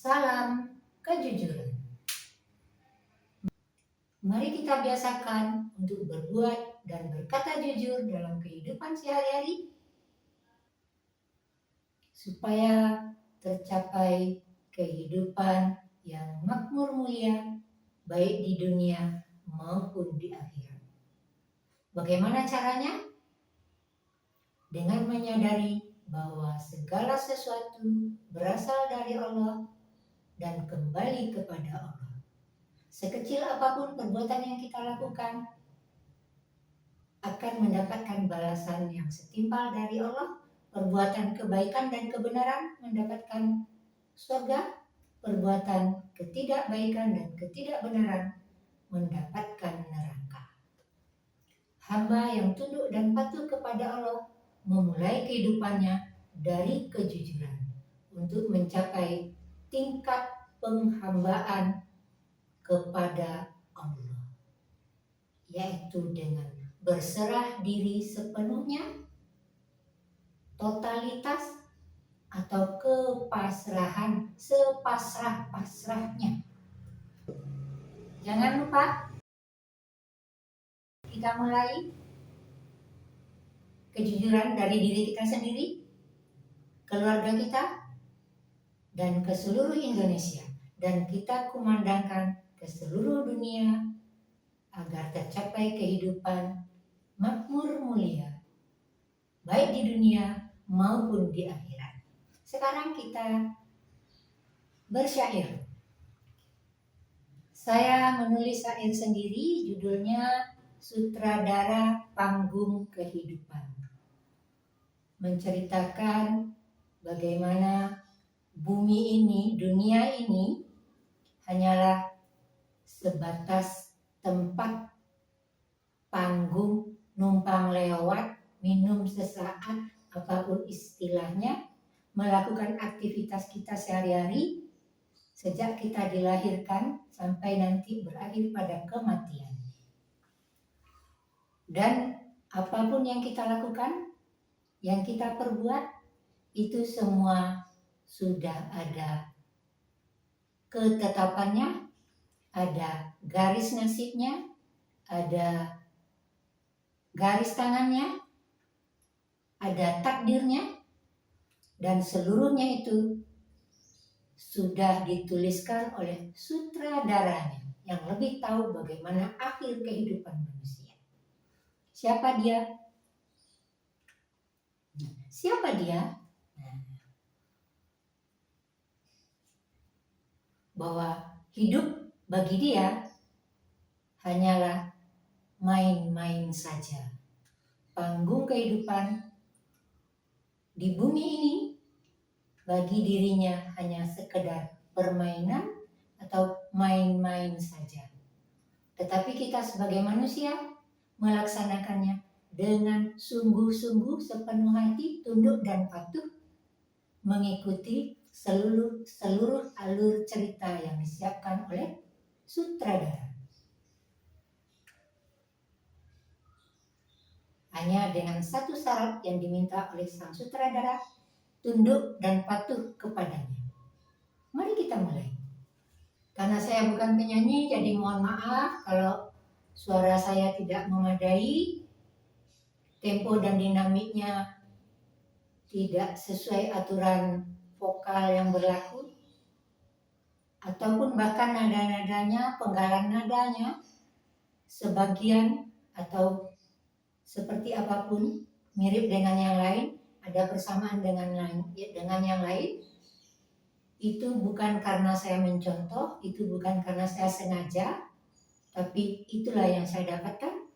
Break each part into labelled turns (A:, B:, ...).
A: Salam kejujuran. Mari kita biasakan untuk berbuat dan berkata jujur dalam kehidupan sehari-hari supaya tercapai kehidupan yang makmur mulia baik di dunia maupun di akhirat. Bagaimana caranya? Dengan menyadari bahwa segala sesuatu berasal dari Allah dan kembali kepada Allah. Sekecil apapun perbuatan yang kita lakukan akan mendapatkan balasan yang setimpal dari Allah. Perbuatan kebaikan dan kebenaran mendapatkan surga, perbuatan ketidakbaikan dan ketidakbenaran mendapatkan neraka. Hamba yang tunduk dan patuh kepada Allah memulai kehidupannya dari kejujuran untuk mencapai tingkat penghambaan kepada Allah, yaitu dengan berserah diri sepenuhnya, totalitas, atau kepasrahan sepasrah-pasrahnya. Jangan lupa kita mulai kejujuran dari diri kita sendiri, keluarga kita, dan ke seluruh Indonesia. Dan kita kumandangkan ke seluruh dunia agar tercapai kehidupan makmur mulia, baik di dunia maupun di akhirat. Sekarang kita bersyair. Saya menulis syair sendiri, judulnya Sutradara Panggung Kehidupan. Menceritakan bagaimana bumi ini, dunia ini hanyalah sebatas tempat panggung, numpang lewat, minum sesaat, apapun istilahnya, melakukan aktivitas kita sehari-hari sejak kita dilahirkan sampai nanti berakhir pada kematian. Dan apapun yang kita lakukan, yang kita perbuat, itu semua sudah ada ketetapannya, ada garis nasibnya, ada garis tangannya, ada takdirnya, dan seluruhnya itu sudah dituliskan oleh sutradaranya yang lebih tahu bagaimana akhir kehidupan manusia. Siapa dia? Siapa dia? Bahwa hidup bagi dia hanyalah main-main saja. Panggung kehidupan di bumi ini bagi dirinya hanya sekedar permainan atau main-main saja. Tetapi kita sebagai manusia melaksanakannya dengan sungguh-sungguh sepenuh hati, tunduk dan patuh, mengikuti seluruh alur cerita yang disiapkan oleh sutradara. Hanya dengan satu syarat yang diminta oleh sang sutradara, tunduk dan patuh kepadanya. Mari kita mulai. Karena saya bukan penyanyi, jadi mohon maaf kalau suara saya tidak memadai, tempo dan dinamiknya tidak sesuai aturan vokal yang berlaku, ataupun bahkan nada-nadanya, penggalan nadanya, sebagian atau seperti apapun mirip dengan yang lain, ada persamaan dengan yang lain, itu bukan karena saya mencontoh, itu bukan karena saya sengaja, tapi itulah yang saya dapatkan.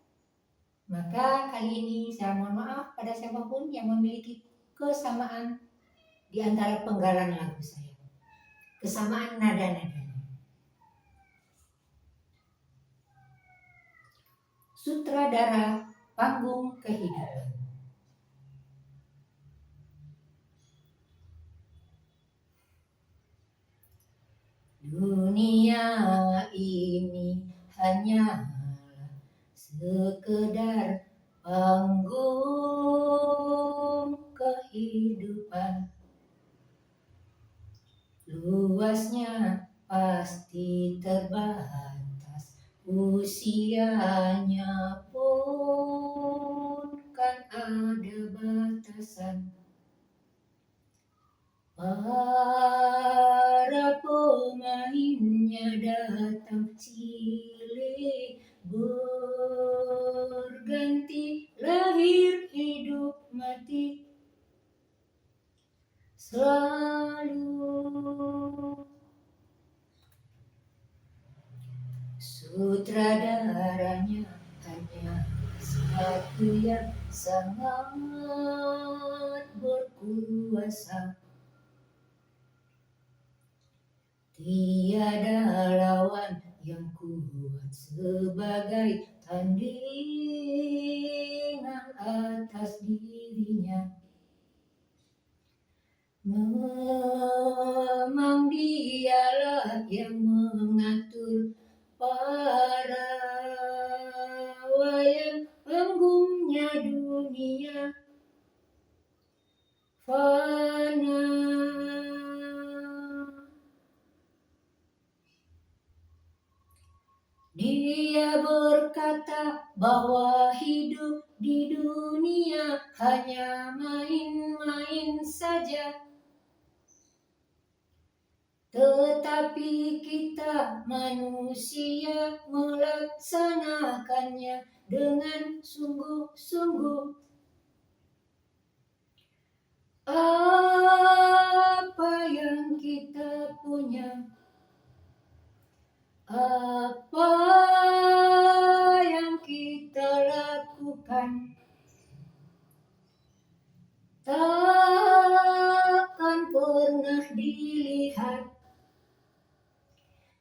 A: Maka kali ini saya mohon maaf pada siapapun yang memiliki kesamaan di antara penggalan lagu saya, kesamaan nada-nadanya. Sutradara Panggung Kehidupan. Dunia ini hanyalah sekedar panggung kehidupan. Luasnya usianya pun kan ada batasan. Para pemainnya datang silih berganti, lahir hidup mati selalu. Sutradaranya hanya satu yang sangat berkuasa. Tiada lawan yang kuat sebagai tandingan atas dirinya. Memang dialah yang mengatur para wayang panggungnya dunia fana. Dia berkata bahwa hidup di dunia hanya main-main saja. Tetapi kita manusia melaksanakannya dengan sungguh-sungguh. Apa yang kita punya, apa yang kita lakukan, takkan pernah dilihat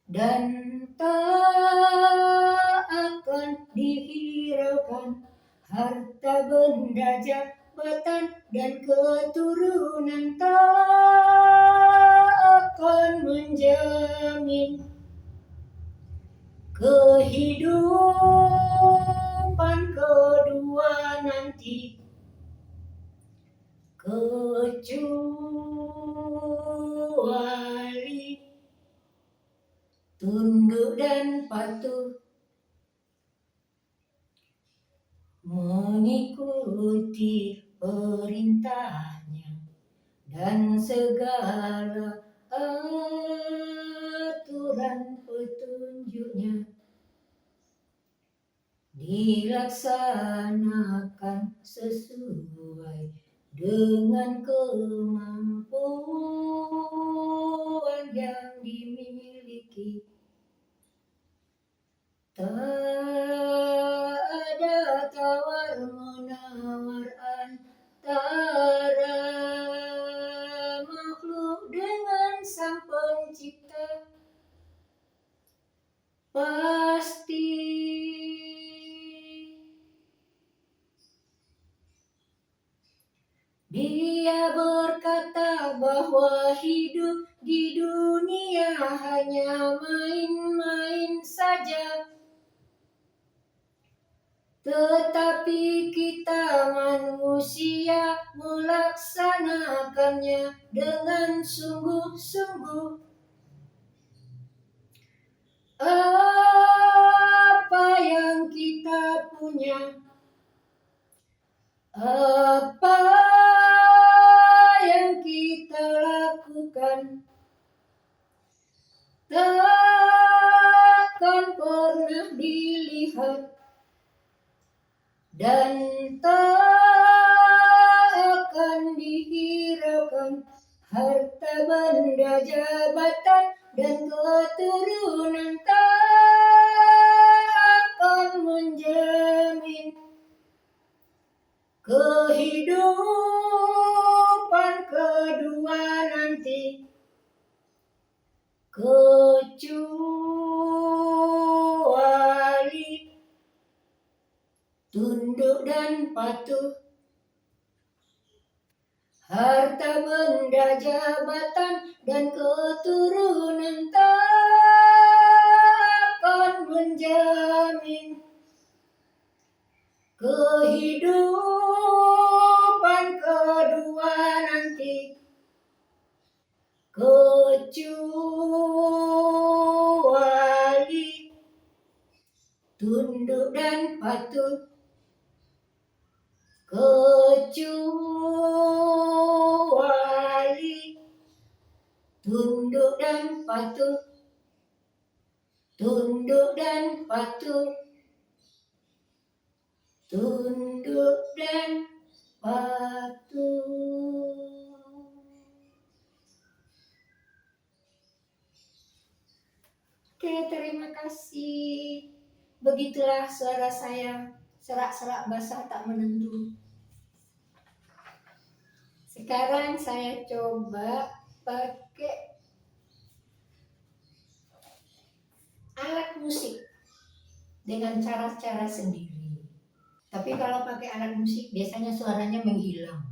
A: dan tak akan dihiraukan. Harta benda jabatan dan keturunan tak akan menjamin kehidupan kedua nanti, kecuali tunduk dan patuh mengikuti perintahnya dan segala aturan petunjuknya dilaksanakan sesuai dengan kemampuan yang dimiliki. Tak ada tawar-menawar antara makhluk dengan Sang Pencipta. Pasti Dia berkata bahwa hidup di dunia hanya main-main saja. Tetapi kita manusia melaksanakannya dengan sungguh-sungguh. Apa yang kita punya, apa yang kita lakukan, takkan pernah dilihat dan tak akan dihiraukan. Harta benda jabatan dan keturunan tak akan menjamin kehidupan kedua nanti, kecuali tunduk dan patuh. Harta benda jabatan dan keturunan tak akan menjamin kehidupan kedua nanti, kecuali tunduk tunduk dan patuh, kecuali tunduk dan patuh, tunduk dan patuh, tunduk dan patuh. Oke, terima kasih. Begitulah suara saya, serak-serak basah tak menentu. Sekarang saya coba pakai alat musik dengan cara-cara sendiri. Tapi kalau pakai alat musik biasanya suaranya menghilang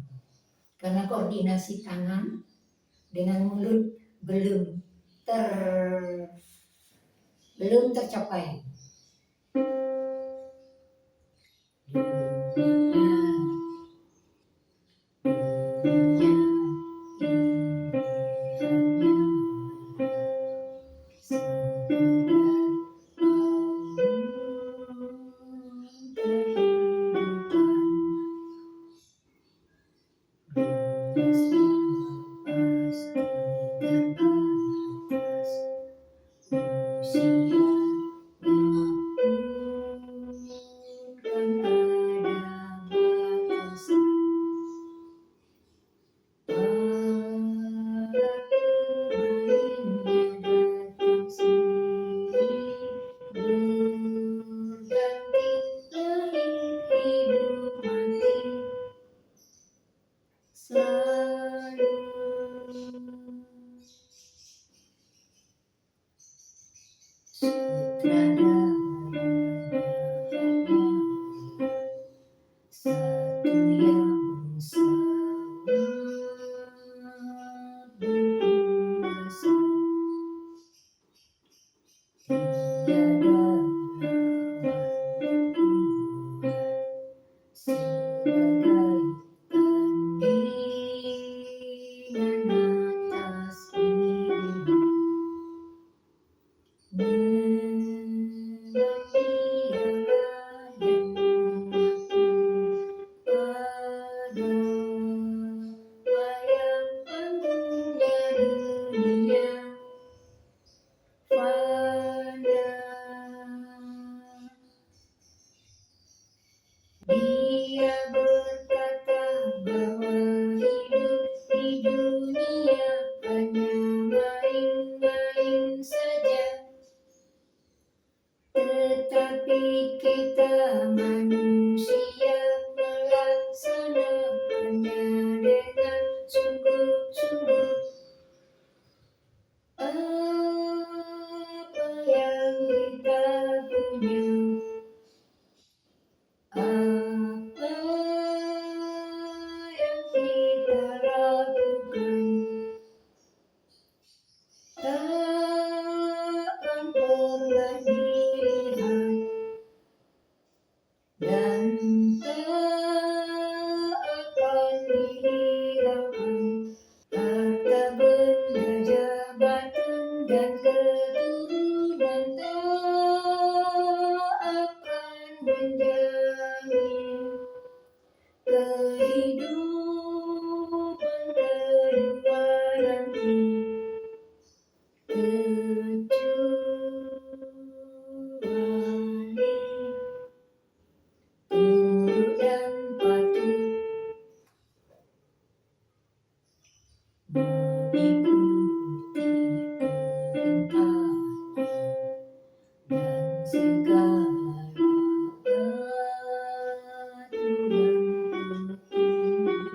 A: karena koordinasi tangan dengan mulut belum tercapai. Dia berkata bahwa hidup di dunia hanya main-main saja, tetapi kita manusia melaksanakannya dengan sungguh-sungguh. Apa yang kita punya, apa yang kita lakukan, takkan pernah dilihat dan tak akan dihiraukan. Harta benda, jabatan dan keturunan tak akan menjamin kehidupan kedua nanti, kecuali tunduk dan patuh, mengikuti perintah dan segala aturan petunjuk.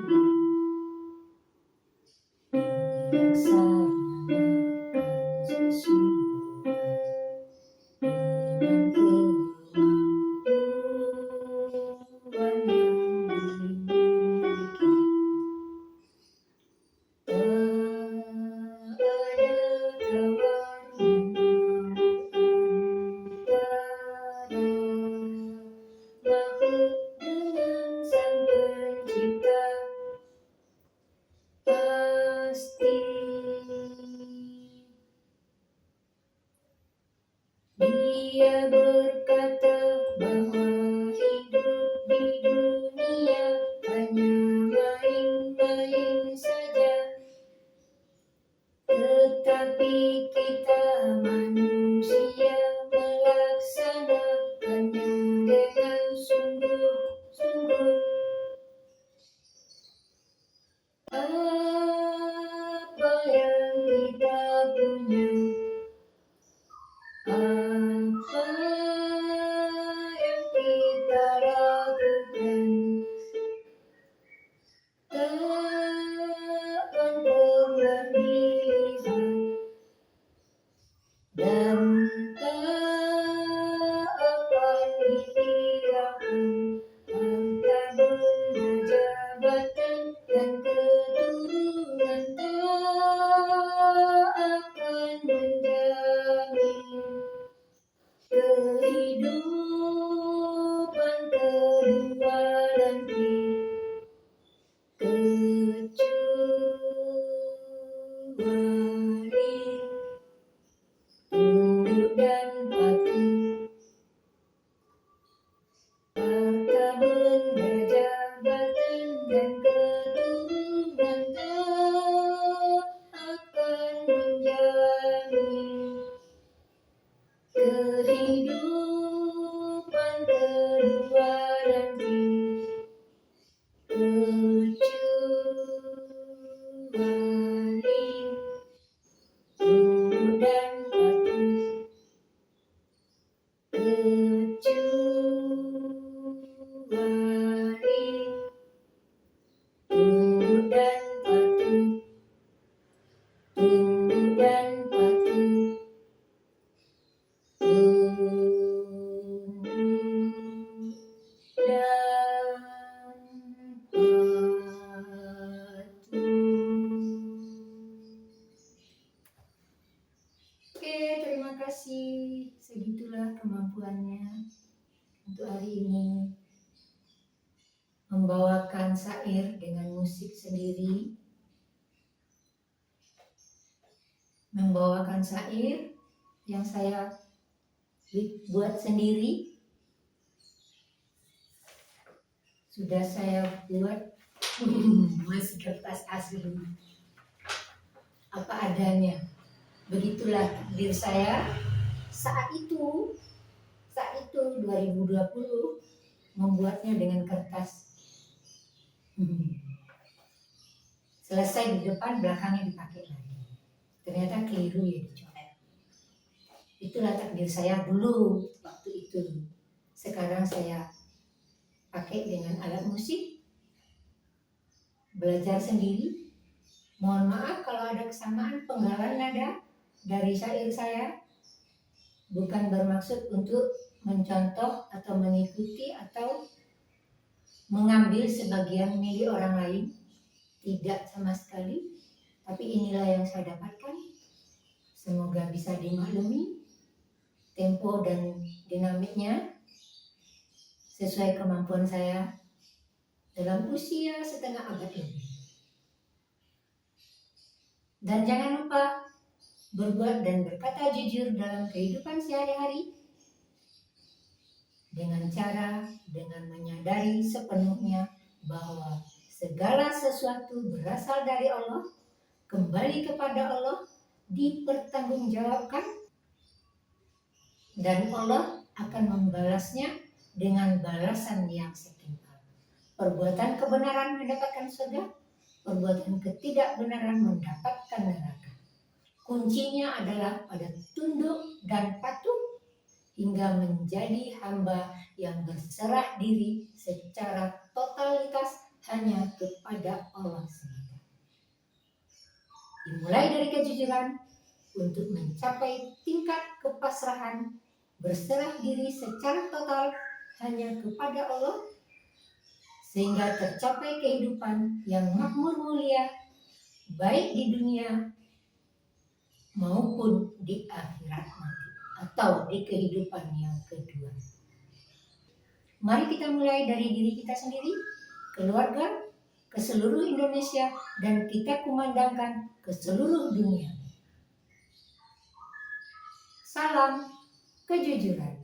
A: ini membawakan syair dengan musik sendiri, membawakan syair yang saya buat sendiri. Sudah saya buat masih kertas asli, apa adanya. Begitulah takdir saya saat itu 2020 membuatnya dengan kertas. Selesai di depan, belakangnya dipakai lagi. Ternyata keliru ya, dicoret. Itulah takdir saya dulu waktu itu. Sekarang saya pakai dengan alat musik, belajar sendiri. Mohon maaf kalau ada kesamaan penggalan nada dari syair saya. Bukan bermaksud untuk mencontoh atau mengikuti atau mengambil sebagian milik orang lain. Tidak sama sekali. Tapi inilah yang saya dapatkan. Semoga bisa dimaklumi tempo dan dinamiknya sesuai kemampuan saya dalam usia setengah abad lebih. Dan jangan lupa berbuat dan berkata jujur dalam kehidupan sehari-hari dengan menyadari sepenuhnya bahwa segala sesuatu berasal dari Allah, kembali kepada Allah, dipertanggungjawabkan, dan Allah akan membalasnya dengan balasan yang setimpal. Perbuatan kebenaran mendapatkan surga, perbuatan ketidakbenaran mendapatkan neraka. Kuncinya adalah pada tunduk dan patuh hingga menjadi hamba yang berserah diri secara totalitas hanya kepada Allah semata. Dimulai dari kejujuran untuk mencapai tingkat kepasrahan, berserah diri secara total hanya kepada Allah, sehingga tercapai kehidupan yang makmur mulia, baik di dunia maupun di akhirat nanti, atau di kehidupan yang kedua. Mari kita mulai dari diri kita sendiri, keluarga, ke seluruh Indonesia, dan kita kumandangkan ke seluruh dunia. Salam kejujuran.